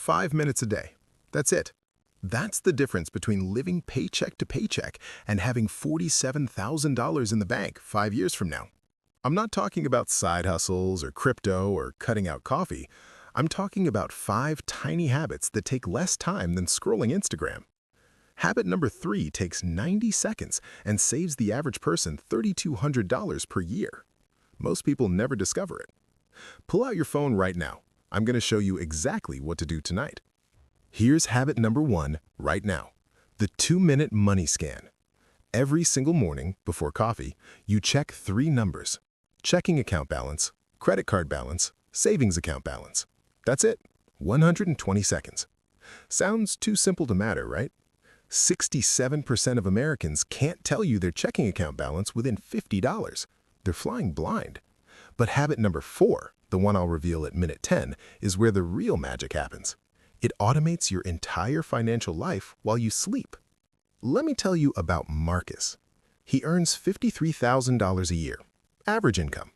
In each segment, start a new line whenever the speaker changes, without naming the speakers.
5 minutes a day. That's it. That's the difference between living paycheck to paycheck and having $47,000 in the bank 5 years from now. I'm not talking about side hustles or crypto or cutting out coffee. I'm talking about 5 tiny habits that take less time than scrolling Instagram. Habit number 3 takes 90 seconds and saves the average person $3,200 per year. Most people never discover it. Pull out your phone right now. I'm going to show you exactly what to do tonight. Here's habit number 1 right now. The 2-minute money scan. Every single morning before coffee, you check 3 numbers: checking account balance, credit card balance, savings account balance. That's it. 120 seconds. Sounds too simple to matter, right? 67% of Americans can't tell you their checking account balance within $50. They're flying blind. But habit number 4, the one I'll reveal at minute 10, is where the real magic happens. It automates your entire financial life while you sleep. Let me tell you about Marcus. He earns $53,000 a year, average income.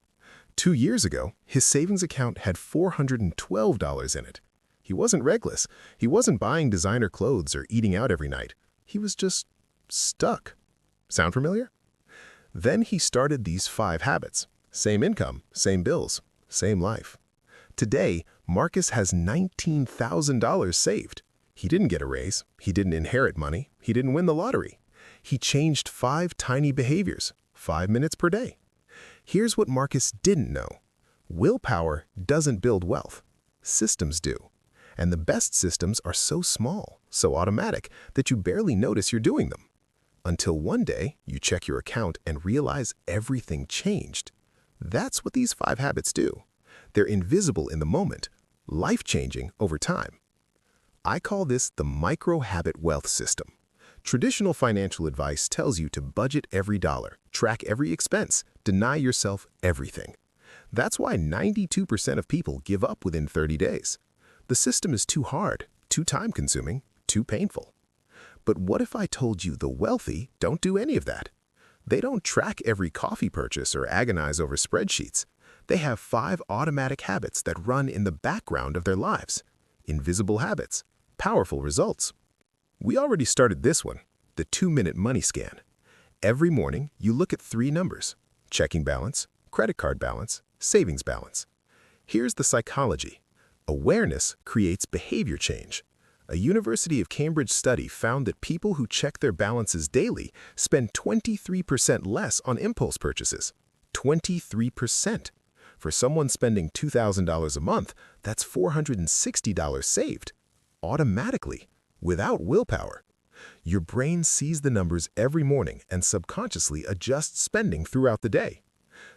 2 years ago, his savings account had $412 in it. He wasn't reckless. He wasn't buying designer clothes or eating out every night. He was just stuck. Sound familiar? Then he started these 5 habits. Same income, same bills, same life. Today, Marcus has $19,000 saved. He didn't get a raise. He didn't inherit money. He didn't win the lottery. He changed 5 tiny behaviors, 5 minutes per day. Here's what Marcus didn't know. Willpower doesn't build wealth. Systems do. And the best systems are so small, so automatic, that you barely notice you're doing them. Until one day, you check your account and realize everything changed. That's what these 5 habits do. They're invisible in the moment, life-changing over time. I call this the micro-habit wealth system. Traditional financial advice tells you to budget every dollar, track every expense, deny yourself everything. That's why 92% of people give up within 30 days. The system is too hard, too time-consuming, too painful. But what if I told you the wealthy don't do any of that? They don't track every coffee purchase or agonize over spreadsheets. They have 5 automatic habits that run in the background of their lives. Invisible habits, powerful results. We already started this one, the 2-minute money scan. Every morning, you look at 3 numbers: checking balance, credit card balance, savings balance. Here's the psychology. Awareness creates behavior change. A University of Cambridge study found that people who check their balances daily spend 23% less on impulse purchases. 23%. For someone spending $2,000 a month, that's $460 saved. Automatically, without willpower. Your brain sees the numbers every morning and subconsciously adjusts spending throughout the day.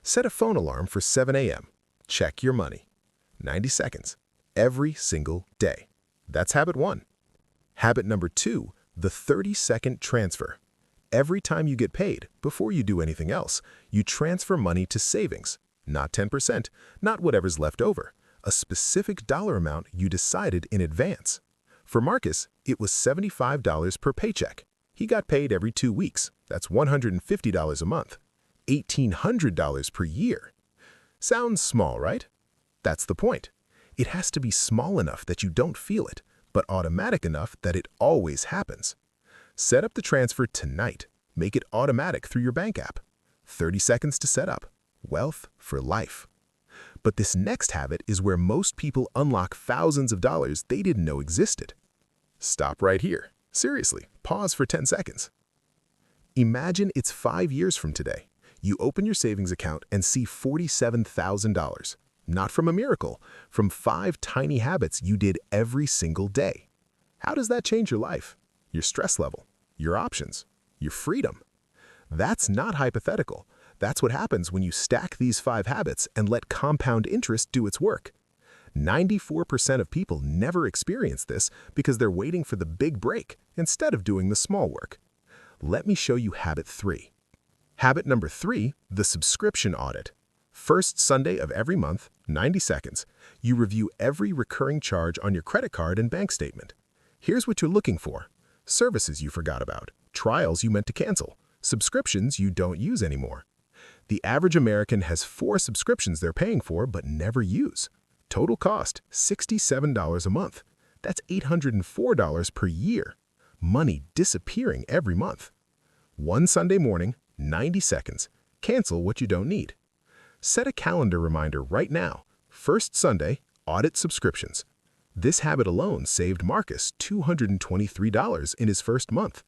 Set a phone alarm for 7 a.m. Check your money. 90 seconds. Every single day. That's habit 1. Habit number 2, the 30-second transfer. Every time you get paid, before you do anything else, you transfer money to savings. Not 10%, not whatever's left over. A specific dollar amount you decided in advance. For Marcus, it was $75 per paycheck. He got paid every 2 weeks. That's $150 a month. $1,800 per year. Sounds small, right? That's the point. It has to be small enough that you don't feel it, but automatic enough that it always happens. Set up the transfer tonight. Make it automatic through your bank app. 30 seconds to set up. Wealth for life. But this next habit is where most people unlock thousands of dollars they didn't know existed. Stop right here. Seriously, pause for 10 seconds. Imagine it's 5 years from today. You open your savings account and see $47,000. Not from a miracle, from 5 tiny habits you did every single day. How does that change your life, your stress level, your options, your freedom? That's not hypothetical. That's what happens when you stack these 5 habits and let compound interest do its work. 94% of people never experience this because they're waiting for the big break instead of doing the small work. Let me show you habit 3. Habit number 3, the subscription audit. First Sunday of every month, 90 seconds, you review every recurring charge on your credit card and bank statement. Here's what you're looking for: services you forgot about, trials you meant to cancel, subscriptions you don't use anymore. The average American has 4 subscriptions they're paying for but never use. Total cost, $67 a month. That's $804 per year. Money disappearing every month. One Sunday morning, 90 seconds. Cancel what you don't need. Set a calendar reminder right now. First Sunday, audit subscriptions. This habit alone saved Marcus $223 in his first month.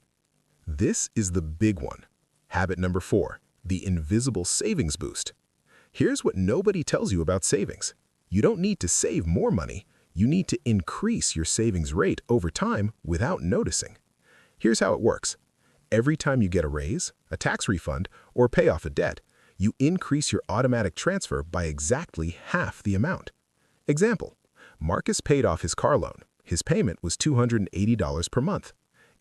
This is the big one. Habit number 4, the invisible savings boost. Here's what nobody tells you about savings. You don't need to save more money. You need to increase your savings rate over time without noticing. Here's how it works. Every time you get a raise, a tax refund, or pay off a debt, you increase your automatic transfer by exactly half the amount. Example, Marcus paid off his car loan. His payment was $280 per month.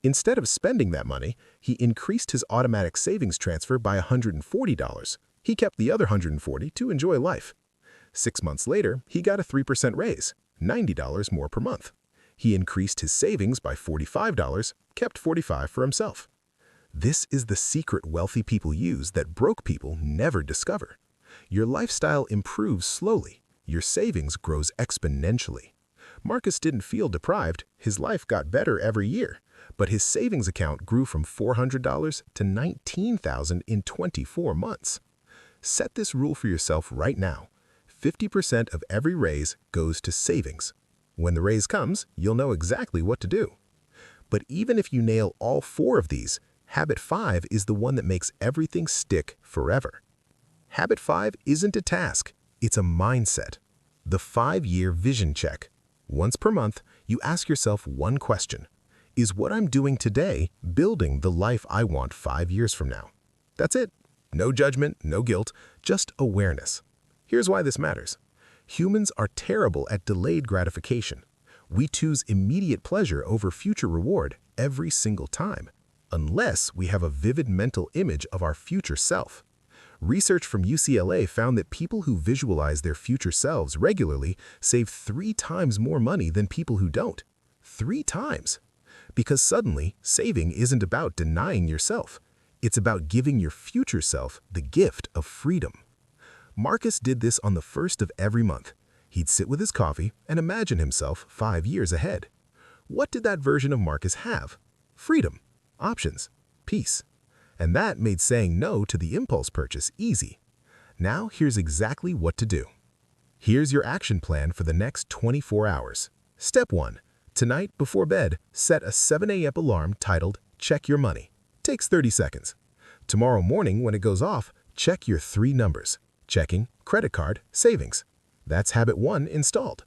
Instead of spending that money, he increased his automatic savings transfer by $140. He kept the other $140 to enjoy life. 6 months later, he got a 3% raise, $90 more per month. He increased his savings by $45, kept $45 for himself. This is the secret wealthy people use that broke people never discover. Your lifestyle improves slowly. Your savings grows exponentially. Marcus didn't feel deprived. His life got better every year, but his savings account grew from $400 to $19,000 in 24 months. Set this rule for yourself right now. 50% of every raise goes to savings. When the raise comes, you'll know exactly what to do. But even if you nail all 4 of these, Habit 5 is the one that makes everything stick forever. Habit 5 isn't a task, it's a mindset. The 5-year vision check. Once per month, you ask yourself one question. Is what I'm doing today building the life I want 5 years from now? That's it. No judgment, no guilt, just awareness. Here's why this matters. Humans are terrible at delayed gratification. We choose immediate pleasure over future reward every single time, unless we have a vivid mental image of our future self. Research from UCLA found that people who visualize their future selves regularly save 3 times more money than people who don't. 3 times. Because suddenly, saving isn't about denying yourself. It's about giving your future self the gift of freedom. Marcus did this on the first of every month. He'd sit with his coffee and imagine himself 5 years ahead. What did that version of Marcus have? Freedom, options, peace. And that made saying no to the impulse purchase easy. Now here's exactly what to do. Here's your action plan for the next 24 hours. Step 1. Tonight before bed, set a 7 a.m. alarm titled Check Your Money. Takes 30 seconds. Tomorrow morning when it goes off, check your 3 numbers. Checking, credit card, savings. That's habit 1 installed.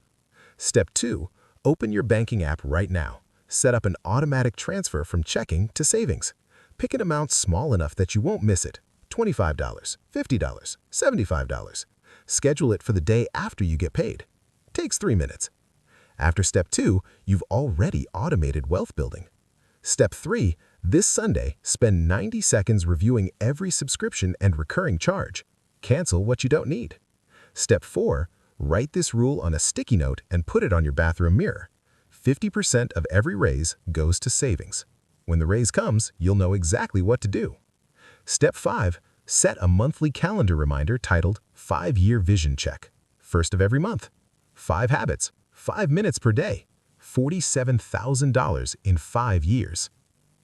Step 2. Open your banking app right now. Set up an automatic transfer from checking to savings. Pick an amount small enough that you won't miss it. $25, $50, $75. Schedule it for the day after you get paid. Takes 3 minutes. After step 2, you've already automated wealth building. Step 3. This Sunday, spend 90 seconds reviewing every subscription and recurring charge. Cancel what you don't need. Step 4. Write this rule on a sticky note and put it on your bathroom mirror. 50% of every raise goes to savings. When the raise comes, you'll know exactly what to do. Step 5. Set a monthly calendar reminder titled 5-Year Vision Check. First of every month. 5 habits, 5 minutes per day, $47,000 in 5 years.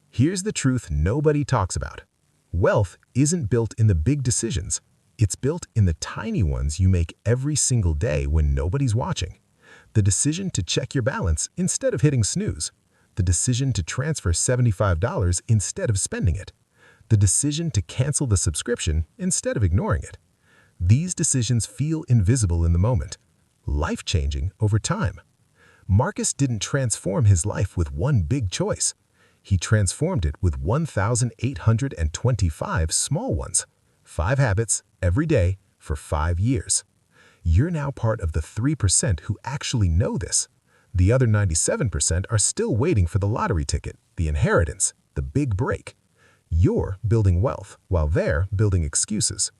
Here's the truth nobody talks about. Wealth isn't built in the big decisions. It's built in the tiny ones you make every single day when nobody's watching. The decision to check your balance instead of hitting snooze. The decision to transfer $75 instead of spending it. The decision to cancel the subscription instead of ignoring it. These decisions feel invisible in the moment, life-changing over time. Marcus didn't transform his life with one big choice. He transformed it with 1,825 small ones. 5 habits every day for 5 years. You're now part of the 3% who actually know this. The other 97% are still waiting for the lottery ticket, the inheritance, the big break. You're building wealth while they're building excuses.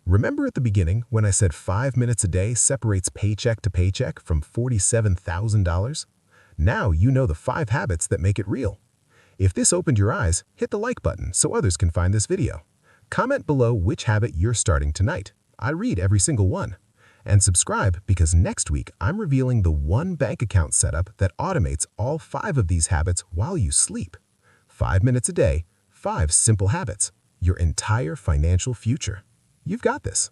Remember at the beginning when I said 5 minutes a day separates paycheck to paycheck from $47,000? Now you know the 5 habits that make it real. If this opened your eyes, hit the like button so others can find this video. Comment below which habit you're starting tonight. I read every single one. And subscribe because next week I'm revealing the one bank account setup that automates all 5 of these habits while you sleep. 5 minutes a day, 5 simple habits, your entire financial future. You've got this.